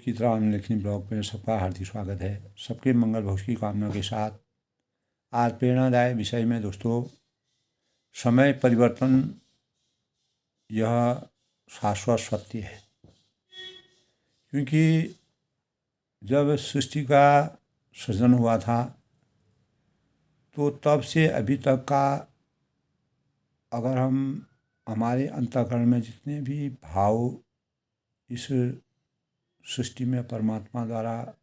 की तरह लेखनी ब्लॉग में सबका हार्दिक स्वागत है। सबके मंगल भविष्य की कामना के साथ आज प्रेरणादायक विषय में दोस्तों, समय परिवर्तन यह शाश्वत सत्य है। क्योंकि जब सृष्टि का सृजन हुआ था तो तब से अभी तक का अगर हम हमारे अंतःकरण में जितने भी भाव इस सृष्टि में परमात्मा द्वारा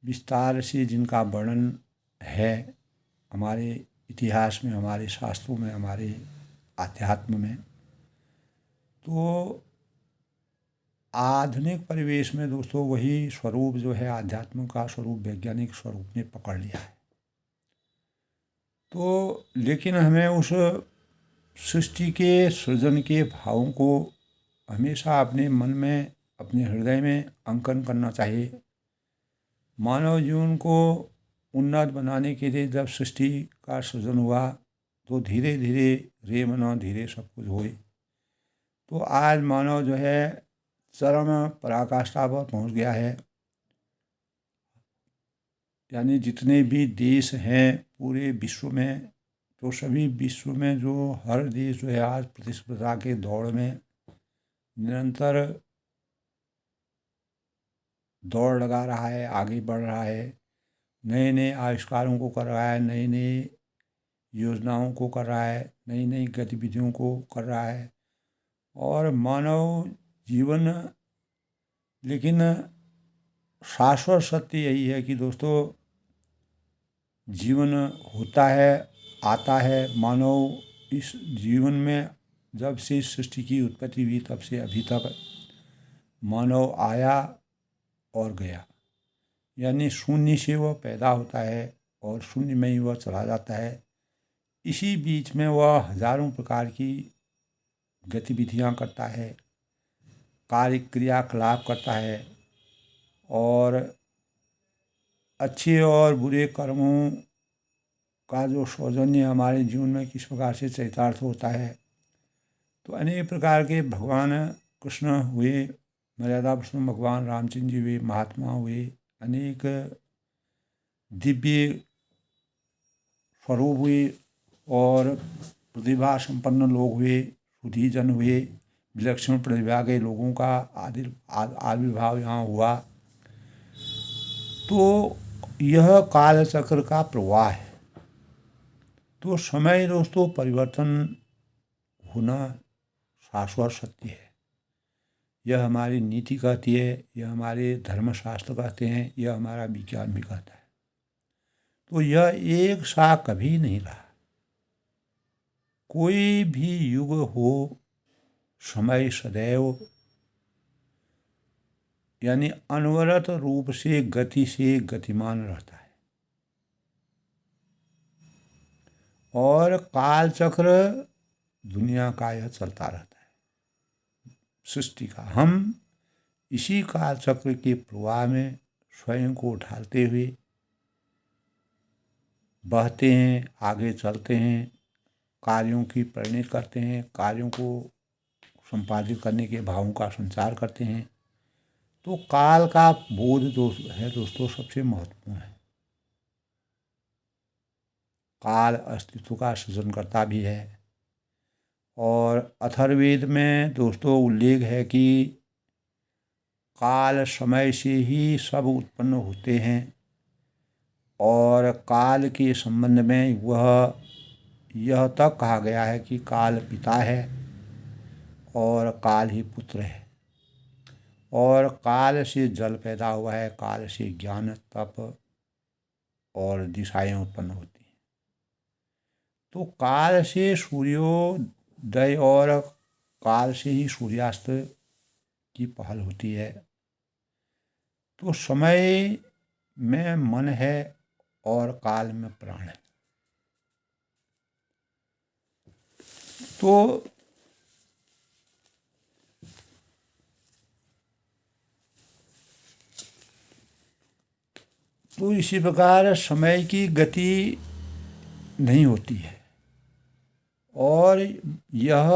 विस्तार से जिनका वर्णन है हमारे इतिहास में, हमारे शास्त्रों में, हमारे आध्यात्म में, तो आधुनिक परिवेश में दोस्तों वही स्वरूप जो है आध्यात्म का स्वरूप वैज्ञानिक स्वरूप ने पकड़ लिया है। तो लेकिन हमें उस सृष्टि के सृजन के भावों को हमेशा अपने मन में, अपने हृदय में अंकन करना चाहिए। मानव जीवन को उन्नत बनाने के लिए जब सृष्टि का सृजन हुआ तो धीरे धीरे रे मनो धीरे सब कुछ हुए। तो आज मानव जो है चरम पराकाष्ठा पर पहुंच गया है। यानी जितने भी देश हैं पूरे विश्व में, तो सभी विश्व में जो हर देश जो है आज प्रतिस्पर्धा के दौड़ में निरंतर दौड़ लगा रहा है, आगे बढ़ रहा है, नए नए आविष्कारों को कर रहा है, नई नई योजनाओं को कर रहा है, नई नई गतिविधियों को कर रहा है। और मानव जीवन, लेकिन शाश्वत सत्य यही है कि दोस्तों जीवन होता है, आता है। मानव इस जीवन में जब से सृष्टि की उत्पत्ति हुई तब से अभी तक मानव आया और गया। यानी शून्य से वह पैदा होता है और शून्य में ही वह चला जाता है। इसी बीच में वह हजारों प्रकार की गतिविधियां करता है, कार्य क्रियाकलाप करता है और अच्छे और बुरे कर्मों का जो सौजन्य हमारे जीवन में किस प्रकार से चरितार्थ होता है। तो अनेक प्रकार के भगवान कृष्ण हुए, मर्यादा पुरुषोत्तम भगवान रामचंद्र जी हुए, महात्मा हुए, अनेक दिव्य स्वरूप हुए और प्रतिभा संपन्न लोग हुए, सुधीजन हुए, विलक्षण प्रतिभा के लोगों का आविर्भाव यहाँ हुआ। तो यह काल चक्र का प्रवाह है। तो समय दोस्तों परिवर्तन होना शाश्वत सत्य है। यह हमारी नीति कहती है, यह हमारे धर्मशास्त्र कहते हैं, यह हमारा विज्ञान भी कहता है। तो यह एक सा कभी नहीं रहा। कोई भी युग हो, समय सदैव यानी अनवरत रूप से गति से गतिमान रहता है। और काल चक्र दुनिया का यह चलता रहता है, सृष्टि का। हम इसी काल चक्र के प्रवाह में स्वयं को ढालते हुए बहते हैं, आगे चलते हैं, कार्यों की परिणति करते हैं, कार्यों को संपादित करने के भावों का संचार करते हैं। तो काल का बोध जो है दोस्तों सबसे महत्वपूर्ण है। काल अस्तित्व का सृजनकर्ता भी है। और अथर्ववेद में दोस्तों उल्लेख है कि काल समय से ही सब उत्पन्न होते हैं और काल के संबंध में वह यह तक कहा गया है कि काल पिता है और काल ही पुत्र है। और काल से जल पैदा हुआ है, काल से ज्ञान, तप और दिशाएं उत्पन्न होती हैं। तो काल से सूर्योदय और काल से ही सूर्यास्त की पहल होती है। तो समय में मन है और काल में प्राण है। तो इसी प्रकार समय की गति नहीं होती है और यह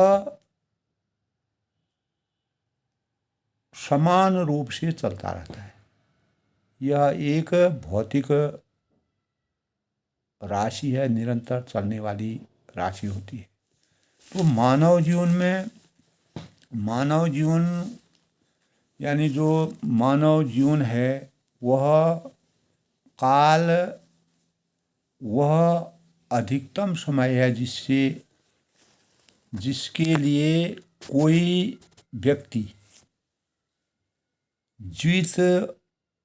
समान रूप से चलता रहता है। यह एक भौतिक राशि है, निरंतर चलने वाली राशि होती है। तो मानव जीवन यानी जो मानव जीवन है वह काल, वह अधिकतम समय है जिसके लिए कोई व्यक्ति जीवित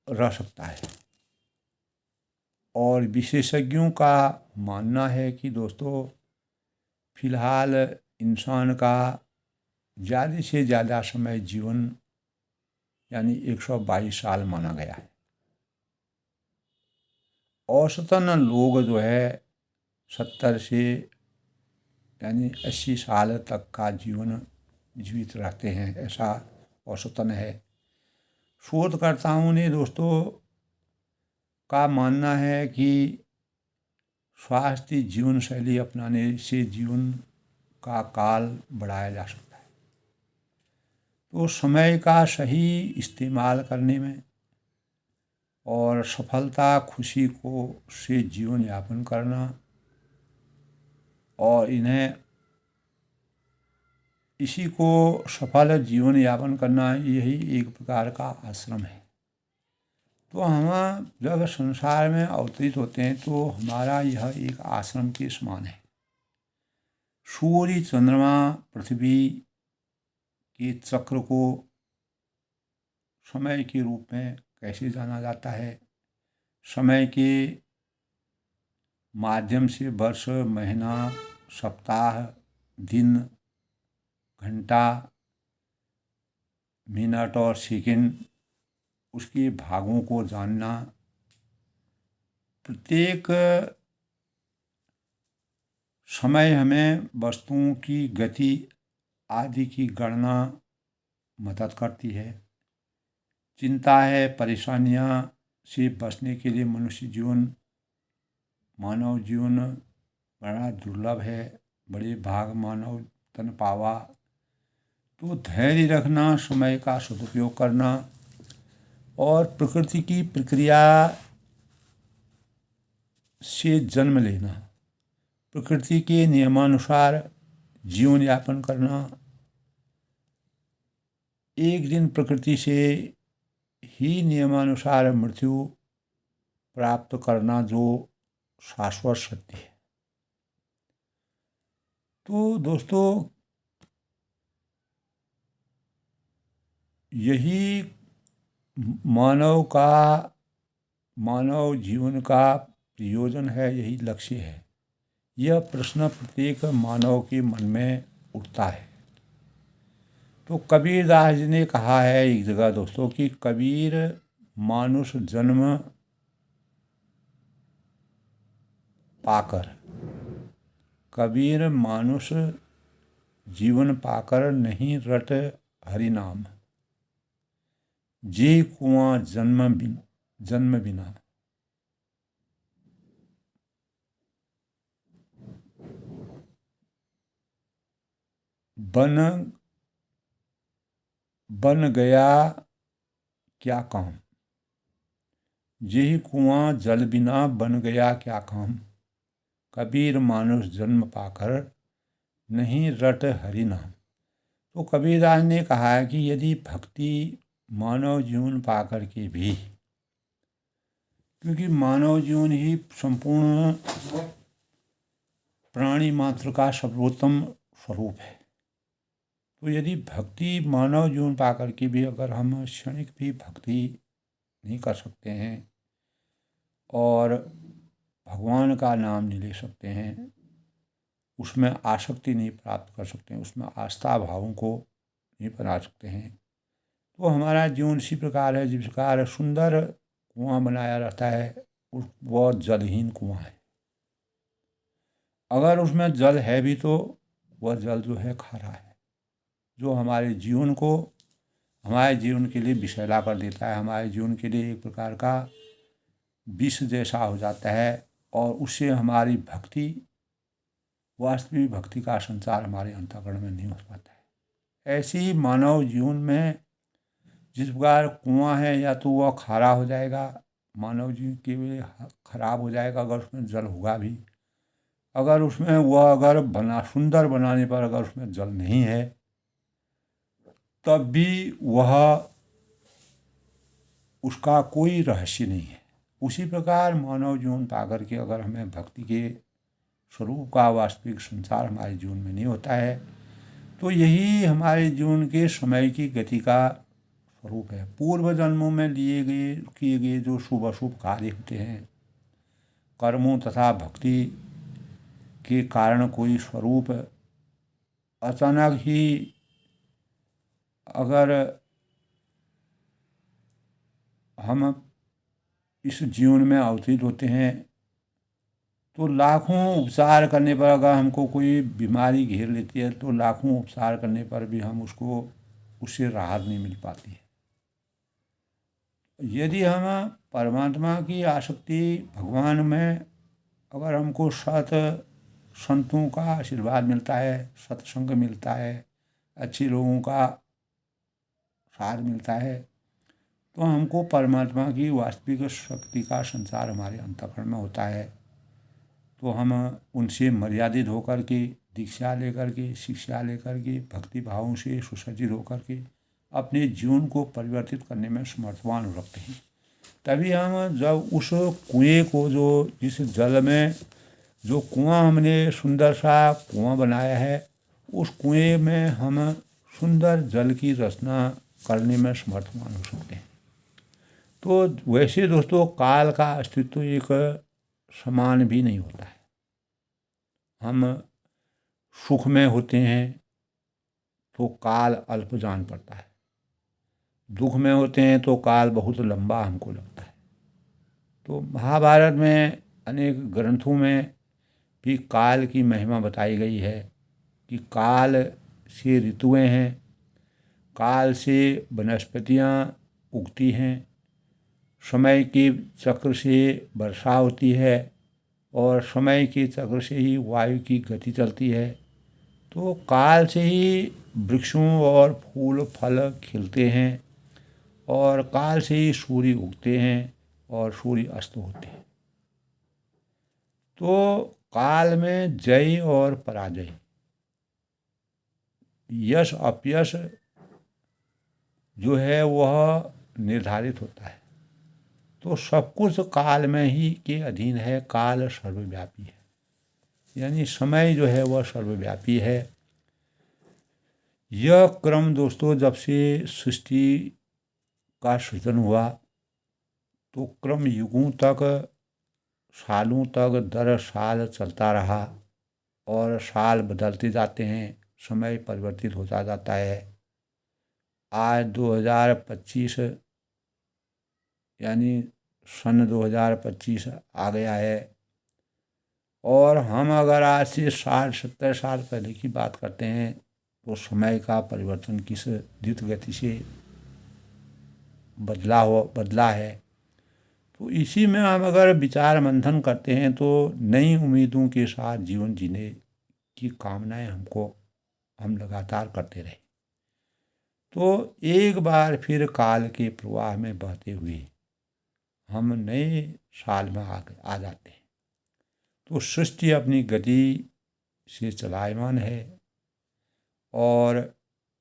रह सकता है। और विशेषज्ञों का मानना है कि दोस्तों फिलहाल इंसान का ज़्यादा से ज़्यादा समय जीवन यानी 122 साल माना गया है। औसतन लोग जो है 70 से यानी 80 साल तक का जीवन जीवित रहते हैं, ऐसा औसतन है। शोधकर्ताओं ने दोस्तों का मानना है कि स्वास्थ्य जीवन शैली अपनाने से जीवन का काल बढ़ाया जा सकता है। तो समय का सही इस्तेमाल करने में और सफलता खुशी को से जीवन यापन करना और इसी को सफल जीवन यापन करना, यही एक प्रकार का आश्रम है। तो हम जब संसार में अवतरित होते हैं तो हमारा यह एक आश्रम के समान है। सूर्य, चंद्रमा, पृथ्वी के चक्र को समय के रूप में कैसे जाना जाता है? समय के माध्यम से वर्ष, महीना, सप्ताह, दिन, घंटा, मिनट और सेकंड, उसके भागों को जानना, प्रत्येक समय हमें वस्तुओं की गति आदि की गणना मदद करती है। चिंता है, परेशानियां से बचने के लिए मानव जीवन बड़ा दुर्लभ है। बड़े भाग मानव तन पावा। तो धैर्य रखना, समय का सदुपयोग करना और प्रकृति की प्रक्रिया से जन्म लेना, प्रकृति के नियमानुसार जीवन यापन करना, एक दिन प्रकृति से ही नियमानुसार मृत्यु प्राप्त करना जो शाश्वत सत्य है। तो दोस्तों यही मानव जीवन का प्रयोजन है, यही लक्ष्य है। यह प्रश्न प्रत्येक मानव के मन में उठता है। तो कबीरदास जी ने कहा है एक जगह दोस्तों कि कबीर मानुष जन्म पाकर, कबीर मानुष जीवन पाकर नहीं रट हरि नाम, जे कुआं जन्म बिना। बन गया क्या काम, यही कुआं जल बिना बन गया क्या काम। कबीर मानुष जन्म पाकर नहीं रट हरि नाम। तो कबीरदास ने कहा है कि यदि भक्ति मानव जीवन पाकर के भी, क्योंकि मानव जीवन ही संपूर्ण प्राणी मात्र का सर्वोत्तम स्वरूप है, तो यदि भक्ति मानव जीवन पाकर के भी अगर हम क्षणिक भी भक्ति नहीं कर सकते हैं और भगवान का नाम नहीं ले सकते हैं, उसमें आसक्ति नहीं प्राप्त कर सकते हैं, उसमें आस्था भावों को नहीं बना सकते हैं, तो हमारा जीवन इसी प्रकार है जिस प्रकार सुंदर कुआं बनाया रहता है, वह जलहीन कुआं है। अगर उसमें जल है भी तो वह जल जो है खारा है, जो हमारे जीवन के लिए विषैला कर देता है, हमारे जीवन के लिए एक प्रकार का विष जैसा हो जाता है, और उससे हमारी भक्ति, वास्तविक भक्ति का संचार हमारे अंतःकरण में नहीं हो पाता है। ऐसी मानव जीवन में जिस प्रकार कुआं है या तो वह खारा हो जाएगा, मानव जीवन के लिए खराब हो जाएगा अगर उसमें जल होगा भी। अगर उसमें वह अगर सुंदर बनाने पर अगर उसमें जल नहीं है तब भी वह उसका कोई रहस्य नहीं है। उसी प्रकार मानव जीवन पाकर के अगर हमें भक्ति के स्वरूप का वास्तविक संसार हमारे जीवन में नहीं होता है तो यही हमारे जीवन के समय की गति का स्वरूप है। पूर्व जन्मों में किए गए जो शुभ अशुभ कार्य होते हैं, कर्मों तथा भक्ति के कारण कोई स्वरूप अचानक ही अगर हम इस जीवन में अवतीर्ण होते हैं तो लाखों उपचार करने पर अगर हमको कोई बीमारी घेर लेती है तो लाखों उपचार करने पर भी उससे राहत नहीं मिल पाती है। यदि हम परमात्मा की आसक्ति भगवान में अगर हमको संतों का आशीर्वाद मिलता है, सत्संग मिलता है, अच्छे लोगों का साथ मिलता है तो हमको परमात्मा की वास्तविक शक्ति का संचार हमारे अंतःकरण में होता है। तो हम उनसे मर्यादित होकर के, दीक्षा लेकर के, शिक्षा लेकर के, भक्ति भावों से सुसज्जित होकर के अपने जीवन को परिवर्तित करने में समर्थवान रखते हैं। तभी हम जब उस कुएं को जिस जल में जो कुआं हमने सुंदर सा कुआं बनाया है उस कुएं में हम सुंदर जल की रचना करने में समर्थवान हो सकते हैं। तो वैसे दोस्तों काल का अस्तित्व एक समान भी नहीं होता है। हम सुख में होते हैं तो काल अल्प जान पड़ता है, दुख में होते हैं तो काल बहुत लंबा हमको लगता है। तो महाभारत में अनेक ग्रंथों में भी काल की महिमा बताई गई है कि काल से ऋतुएं हैं, काल से वनस्पतियाँ उगती हैं, समय के चक्र से वर्षा होती है और समय के चक्र से ही वायु की गति चलती है। तो काल से ही वृक्षों और फूल फल खिलते हैं और काल से ही सूर्य उगते हैं और सूर्य अस्त होते हैं। तो काल में जय और पराजय, यश अपयश जो है वह निर्धारित होता है। तो सब कुछ काल में ही के अधीन है। काल सर्वव्यापी है, यानी समय जो है वह सर्वव्यापी है। यह क्रम दोस्तों जब से सृष्टि का सृजन हुआ तो क्रम युगों तक, सालों तक दर साल चलता रहा और साल बदलते जाते हैं, समय परिवर्तित होता जाता है। आज 2025 यानी सन 2025 आ गया है और हम अगर आज से 60-70 साल पहले की बात करते हैं तो समय का परिवर्तन किस द्रुत गति से बदला है। तो इसी में हम अगर विचार मंथन करते हैं तो नई उम्मीदों के साथ जीवन जीने की कामनाएं हम लगातार करते रहे तो एक बार फिर काल के प्रवाह में बहते हुए हम नए साल में आ जाते हैं। तो सृष्टि अपनी गति से चलायमान है और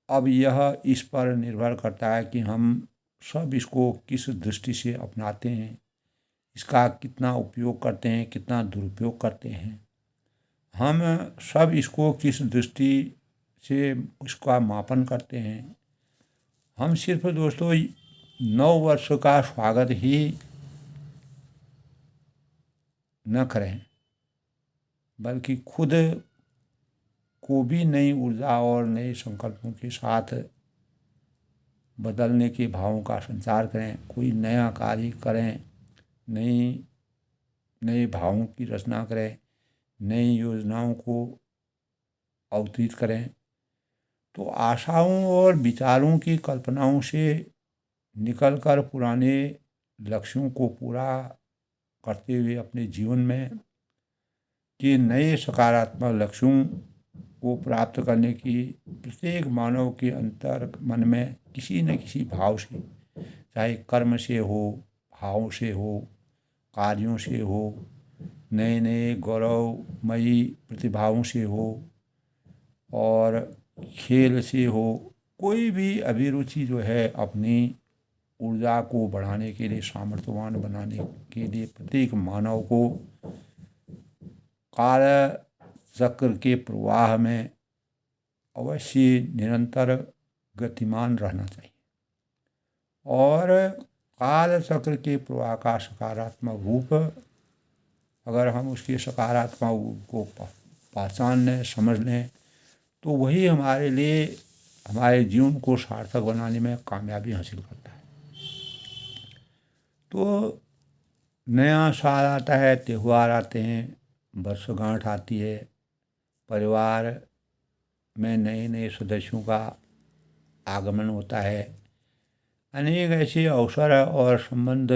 अब यह इस पर निर्भर करता है कि हम सब इसको किस दृष्टि से अपनाते हैं, इसका कितना उपयोग करते हैं, कितना दुरुपयोग करते हैं। हम सब इसको किस दृष्टि से इसका मापन करते हैं। हम सिर्फ दोस्तों 9 वर्ष का स्वागत ही न करें बल्कि खुद को भी नई ऊर्जा और नए संकल्पों के साथ बदलने के भावों का संचार करें। कोई नया कार्य करें, नए भावों की रचना करें, नई योजनाओं को अवतीर्ण करें। तो आशाओं और विचारों की कल्पनाओं से निकलकर पुराने लक्ष्यों को पूरा करते हुए अपने जीवन में के नए सकारात्मक लक्ष्यों को प्राप्त करने की प्रत्येक मानव के अंतर मन में किसी न किसी भाव से, चाहे कर्म से हो, भाव से हो, कार्यों से हो, नए नए गौरवमयी प्रतिभाओं से हो और खेल से हो, कोई भी अभिरुचि जो है अपनी ऊर्जा को बढ़ाने के लिए, सामर्थ्यवान बनाने के लिए प्रत्येक मानव को काल चक्र के प्रवाह में अवश्य निरंतर गतिमान रहना चाहिए। और काल चक्र के प्रवाह का सकारात्मक रूप, अगर हम उसके सकारात्मक रूप को पहचान लें, समझ लें, तो वही हमारे लिए हमारे जीवन को सार्थक बनाने में कामयाबी हासिल करता है। तो नया साल आता है, त्यौहार आते हैं, वर्षगांठ आती है, परिवार में नए नए सदस्यों का आगमन होता है, अनेक ऐसे अवसर और संबंध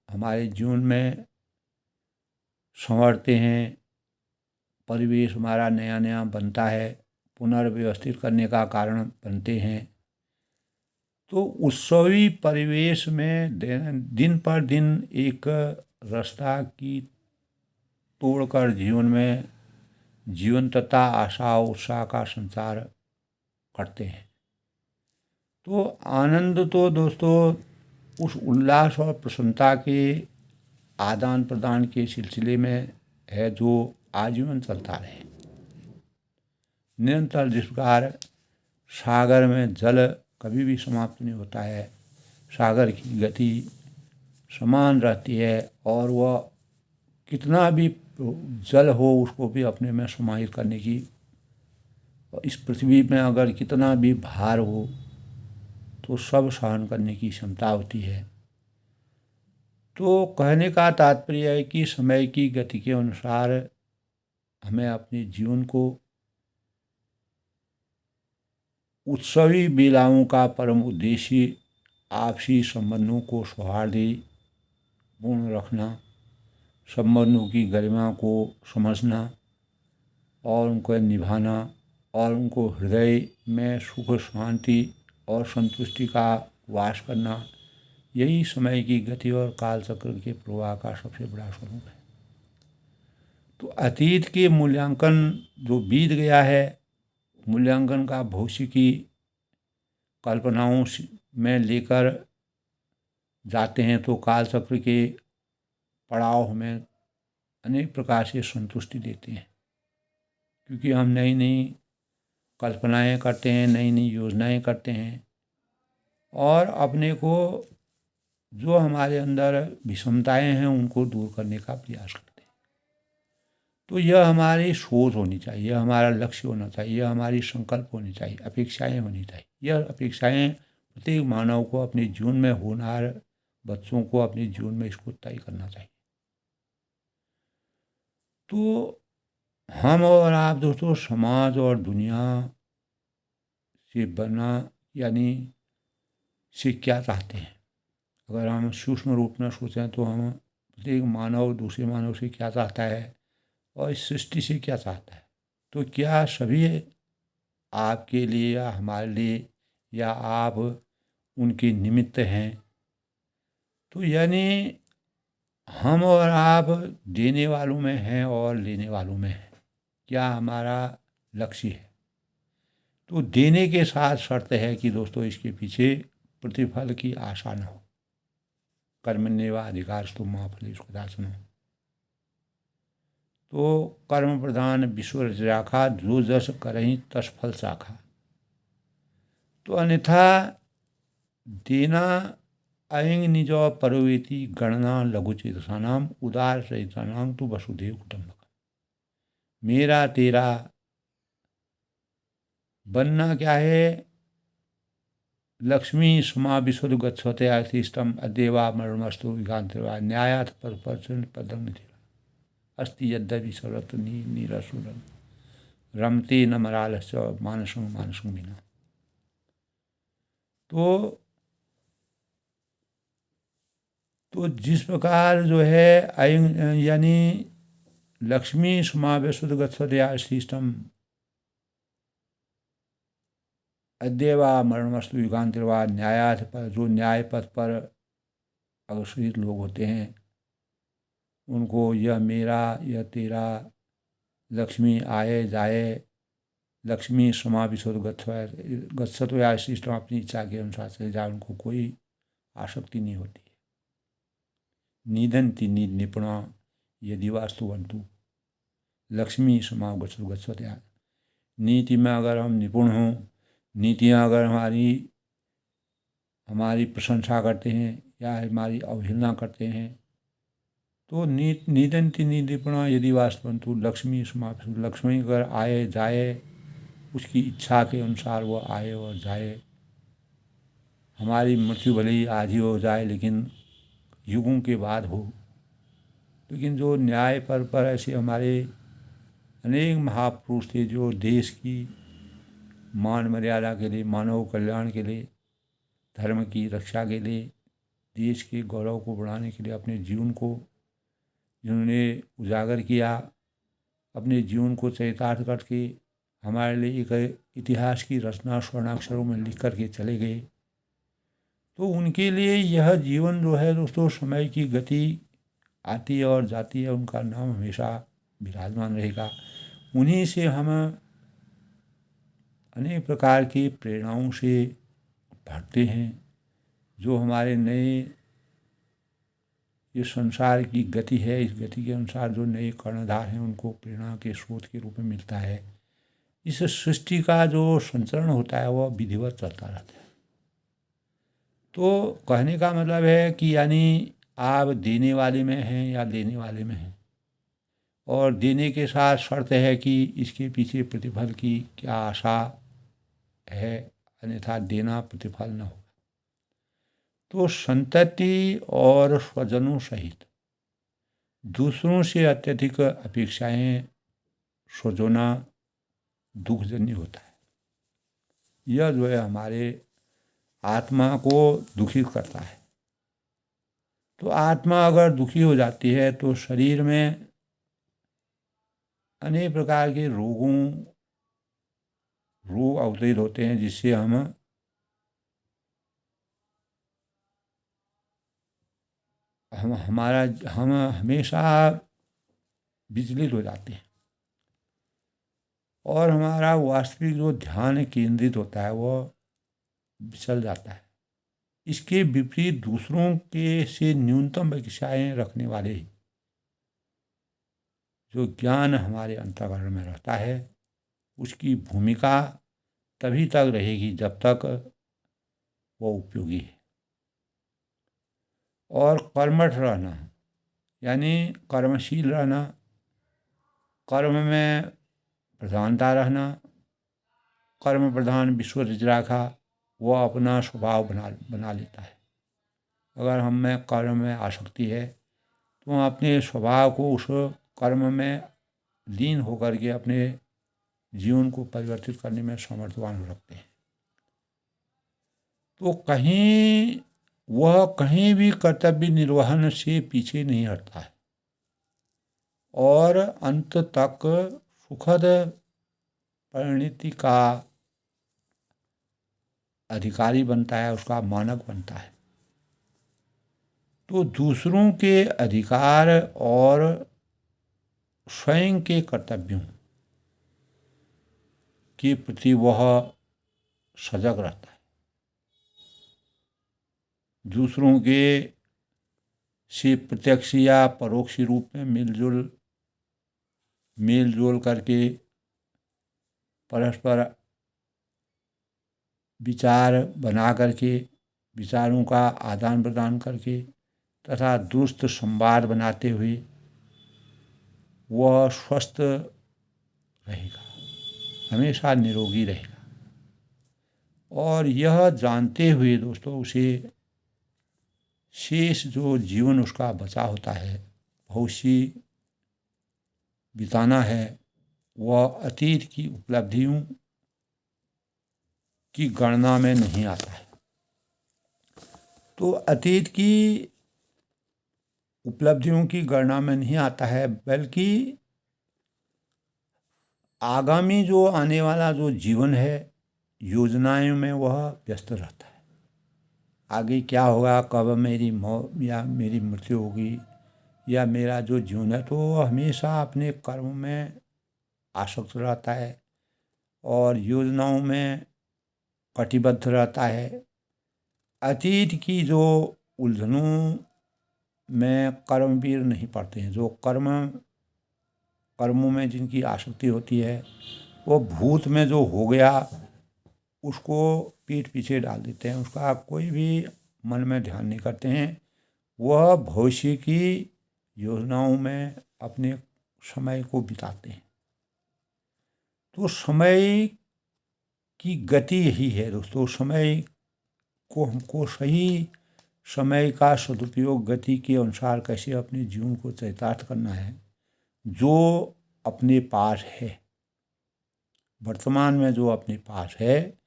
हमारे जीवन में संवरते हैं, परिवेश हमारा नया नया बनता है, पुनर्व्यवस्थित करने का कारण बनते हैं। तो उत्सवी परिवेश में दिन पर दिन एक रास्ता की तोड़कर जीवन में जीवंतता, आशा, उत्साह का संचार करते हैं। तो आनंद तो दोस्तों उस उल्लास और प्रसन्नता के आदान प्रदान के सिलसिले में है जो आजीवन चलता रहे। निरंतर जिस प्रकार सागर में जल कभी भी समाप्त नहीं होता है, सागर की गति समान रहती है और वह कितना भी जल हो उसको भी अपने में समाहित करने की, इस पृथ्वी में अगर कितना भी भार हो तो सब सहन करने की क्षमता होती है। तो कहने का तात्पर्य है कि समय की गति के अनुसार हमें अपने जीवन को उत्सवी बेलाओं का परम उद्देश्य आपसी संबंधों को सौहार्दपूर्ण रखना, संबंधों की गरिमा को समझना और उनको निभाना और उनको हृदय में सुख, शांति और संतुष्टि का वास करना, यही समय की गति और काल चक्र के प्रवाह का सबसे बड़ा स्वरूप है। तो अतीत के मूल्यांकन जो बीत गया है, मूल्यांकन का भविष्य की कल्पनाओं में लेकर जाते हैं तो काल चक्र के पड़ाव हमें अनेक प्रकार से संतुष्टि देते हैं, क्योंकि हम नई नई कल्पनाएं करते हैं, नई नई योजनाएं करते हैं और अपने को जो हमारे अंदर विषमताएं हैं उनको दूर करने का प्रयास करते हैं। तो यह हमारी सोच होनी चाहिए, यह हमारा लक्ष्य होना चाहिए, यह हमारी संकल्प होनी चाहिए, अपेक्षाएं होनी चाहिए। यह अपेक्षाएं प्रत्येक मानव को अपने जीवन में, होनहार बच्चों को अपने जीवन में इसको तय करना चाहिए। तो हम और आप दोस्तों समाज और दुनिया से बना यानी से क्या चाहते हैं? अगर हम सूक्ष्म रूप में सोचें तो हम प्रत्येक मानव दूसरे मानव से क्या चाहता है और इस सृष्टि से क्या चाहता है। तो क्या सभी आपके लिए या हमारे लिए या आप उनके निमित्त हैं? तो यानी हम और आप देने वालों में हैं और लेने वालों में हैं। क्या हमारा लक्ष्य है? तो देने के साथ शर्त है कि दोस्तों इसके पीछे प्रतिफल की आशा न हो। कर्मण्येव अधिकारस्तु मा फलेषु कदाचन। तो कर्म प्रधान विश्व राखा, जो जस करहि तस फल चाखा। तो अन्यथा देना अयंग निज परोवेति गणना लघुचेतसानाम उदार चरितानाम तो वसुदेव कुटुंबकम। मेरा तेरा बनना क्या है? लक्ष्मी समा विशुद्ध गच्छते आर्थिष्टम अदेवा मरणमस्तु विकांतवा न्यायात परपर्चन पदम अस्ति यद्यपि सर्वत्र नीरसुरम रमते न मरालस्य मानसं मानसं बिना। तो जिस प्रकार जो है अयं यानी लक्ष्मी समावेशुद्ध गच्छते आर्थिष्टम, अद्यवा मरणमस्तु युगांतरवा न्यायार्थ पर, जो न्याय पथ पर अग्रसरित लोग होते हैं उनको यह मेरा यह तेरा, लक्ष्मी आए जाए, लक्ष्मी समाविशो गच्छतो या सिस्टम अपनी इच्छा के अनुसार चले जाए, उनको कोई आसक्ति नहीं होती। निदंती निपुणा यदि वास्तुवंतु लक्ष्मी समाव गच्छतो या, नीति में अगर हम निपुण हों, नीतियाँ अगर हमारी प्रशंसा करते हैं या हमारी अवहेलना करते हैं तो निदंती निपुणा यदि वास्तुवंतु लक्ष्मी समाव, लक्ष्मी अगर आए जाए, उसकी इच्छा के अनुसार वो आए और जाए। हमारी मृत्यु भले ही आज ही हो जाए लेकिन युगों के बाद हो, लेकिन जो न्याय पर ऐसे हमारे अनेक महापुरुष थे जो देश की मान मर्यादा के लिए, मानव कल्याण के लिए, धर्म की रक्षा के लिए, देश के गौरव को बढ़ाने के लिए अपने जीवन को जिन्होंने उजागर किया, अपने जीवन को चरितार्थ करके हमारे लिए एक इतिहास की रचना स्वर्णाक्षरों में लिख करके चले गए। तो उनके लिए यह जीवन जो है दोस्तों, समय की गति आती है और जाती है, उनका नाम हमेशा विराजमान रहेगा। उन्हीं से हम अनेक प्रकार की प्रेरणाओं से भरते हैं, जो हमारे नए ये संसार की गति है, इस गति के अनुसार जो नए कर्णधार हैं उनको प्रेरणा के स्रोत के रूप में मिलता है। इस सृष्टि का जो संचरण होता है वह विधिवत चलता रहता है। तो कहने का मतलब है कि यानी आप देने वाले में हैं या लेने वाले में हैं, और देने के साथ शर्त है कि इसके पीछे प्रतिफल की क्या आशा है, अन्यथा देना प्रतिफल न हो। तो संतति और स्वजनों सहित दूसरों से अत्यधिक अपेक्षाएं स्वजोना दुखजन्य होता है। यह जो है हमारे आत्मा को दुखी करता है। तो आत्मा अगर दुखी हो जाती है तो शरीर में अनेक प्रकार के रोग अवतरित होते हैं, जिससे हम हमेशा विचलित हो जाते हैं और हमारा वास्तविक जो ध्यान केंद्रित होता है वह विचल जाता है। इसके विपरीत दूसरों के से न्यूनतम अपेक्षाएं रखने वाले जो ज्ञान हमारे अंतःकरण में रहता है, उसकी भूमिका तभी तक रहेगी जब तक वो उपयोगी है। और कर्मठ रहना यानी कर्मशील रहना, कर्म में प्रधानता रहना, कर्म प्रधान विश्व रचराखा, वह अपना स्वभाव बना लेता है। अगर हम में कर्म में आसक्ति है तो हम अपने स्वभाव को उस कर्म में लीन होकर के अपने जीवन को परिवर्तित करने में समर्थवान हो सकते हैं। तो वह कहीं भी कर्तव्य निर्वहन से पीछे नहीं हटता है और अंत तक सुखद परिणति का अधिकारी बनता है, उसका मानक बनता है। तो दूसरों के अधिकार और स्वयं के कर्तव्यों के प्रति वह सजग रहता है। दूसरों के से प्रत्यक्ष या परोक्ष रूप में मेल जोल करके परस्पर विचार बना करके, विचारों का आदान प्रदान करके तथा दुरुस्त संवाद बनाते हुए वह स्वस्थ रहेगा, हमेशा निरोगी रहेगा। और यह जानते हुए दोस्तों उसे शेष जो जीवन उसका बचा होता है, भविष्य बिताना है, वह अतीत की उपलब्धियों की गणना में नहीं आता है। तो अतीत की उपलब्धियों की गणना में नहीं आता है, बल्कि आगामी जो आने वाला जो जीवन है, योजनाओं में वह व्यस्त रहता है। आगे क्या होगा, कब मेरी मौत या मेरी मृत्यु होगी या मेरा जो जीवन है, तो वह हमेशा अपने कर्म में आसक्त रहता है और योजनाओं में कटिबद्ध रहता है। अतीत की जो उलझनों में कर्मवीर नहीं पड़ते हैं। जो कर्मों में जिनकी आसक्ति होती है, वो भूत में जो हो गया उसको पीठ पीछे डाल देते हैं, उसका कोई भी मन में ध्यान नहीं करते हैं। वह भविष्य की योजनाओं में अपने समय को बिताते हैं। तो समय की गति यही है दोस्तों। समय को हमको सही समय का सदुपयोग गति के अनुसार कैसे अपने जीवन को चरितार्थ करना है। जो अपने पास है, वर्तमान में जो अपने पास है,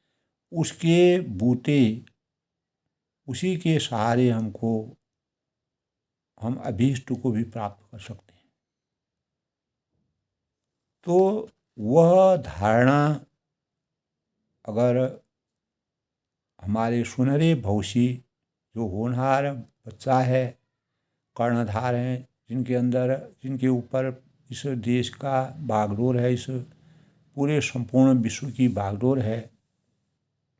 उसके बूते, उसी के सहारे हम अभीष्ट को भी प्राप्त कर सकते हैं। तो वह धारणा अगर हमारे सुनहरे भविष्य जो होनहार बच्चा है, कर्णधार हैं, जिनके ऊपर इस देश का बागडोर है, इस पूरे संपूर्ण विश्व की बागडोर है,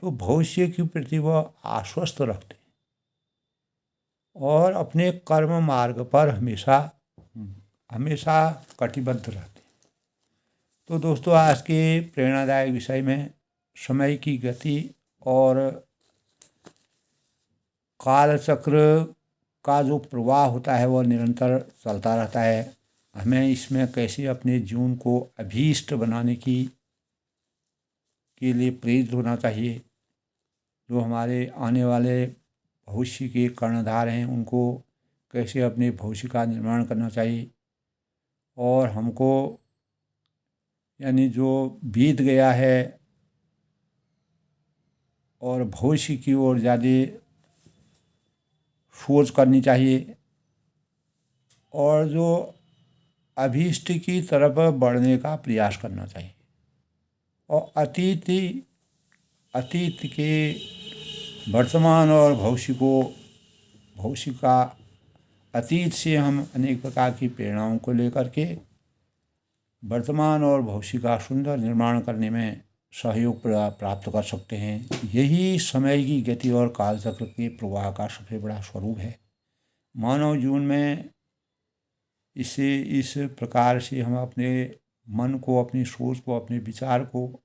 तो भविष्य के प्रति वह आश्वस्त रखते हैं और अपने कर्म मार्ग पर हमेशा कटिबद्ध रहते हैं। तो दोस्तों, आज के प्रेरणादायक विषय में समय की गति और काल चक्र का जो प्रवाह होता है वह निरंतर चलता रहता है। हमें इसमें कैसे अपने जीवन को अभीष्ट बनाने के लिए प्रेरित होना चाहिए। जो हमारे आने वाले भविष्य के कर्णधार हैं, उनको कैसे अपने भविष्य का निर्माण करना चाहिए और हमको यानी जो बीत गया है और भविष्य की ओर ज़्यादा सोच करनी चाहिए और जो अभीष्ट की तरफ बढ़ने का प्रयास करना चाहिए। और अतीत के वर्तमान और भविष्य का अतीत से हम अनेक प्रकार की प्रेरणाओं को लेकर के वर्तमान और भविष्य का सुंदर निर्माण करने में सहयोग प्राप्त कर सकते हैं। यही समय की गति और कालचक्र के प्रवाह का सबसे बड़ा स्वरूप है। मानव जीवन में इस प्रकार से हम अपने मन को, अपनी सोच को, अपने विचार को,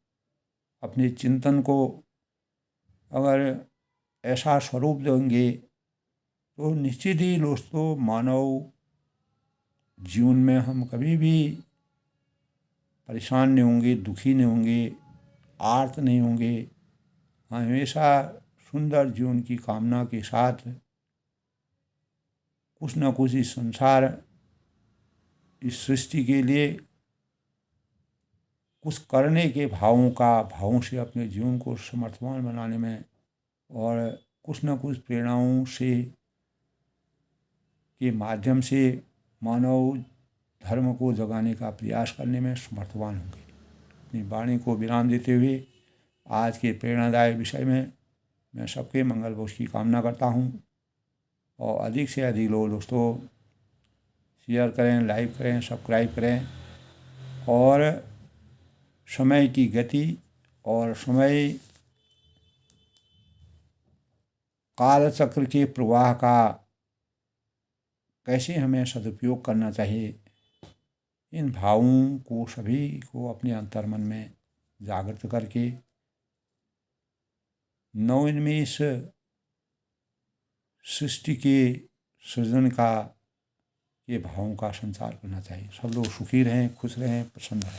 अपने चिंतन को अगर ऐसा स्वरूप देंगे तो निश्चित ही दोस्तों मानव जीवन में हम कभी भी परेशान नहीं होंगे, दुखी नहीं होंगे, आर्त नहीं होंगे। हम हमेशा सुंदर जीवन की कामना के साथ कुछ न कुछ इस संसार, इस सृष्टि के लिए कुछ करने के भावों से अपने जीवन को समर्थवान बनाने में और कुछ न कुछ प्रेरणाओं के माध्यम से मानव धर्म को जगाने का प्रयास करने में समर्थवान होंगे। अपनी वाणी को विराम देते हुए आज के प्रेरणादायक विषय में मैं सबके मंगल भविष्य की कामना करता हूँ और अधिक से अधिक लोग दोस्तों शेयर करें, लाइक करें, सब्सक्राइब करें और समय की गति और समय काल चक्र के प्रवाह का कैसे हमें सदुपयोग करना चाहिए, इन भावों को सभी को अपने अंतर्मन में जागृत करके नवोन्मेष सृष्टि के सृजन के भावों का संचार करना चाहिए। सब लोग सुखी रहें, खुश रहें, प्रसन्न रहें।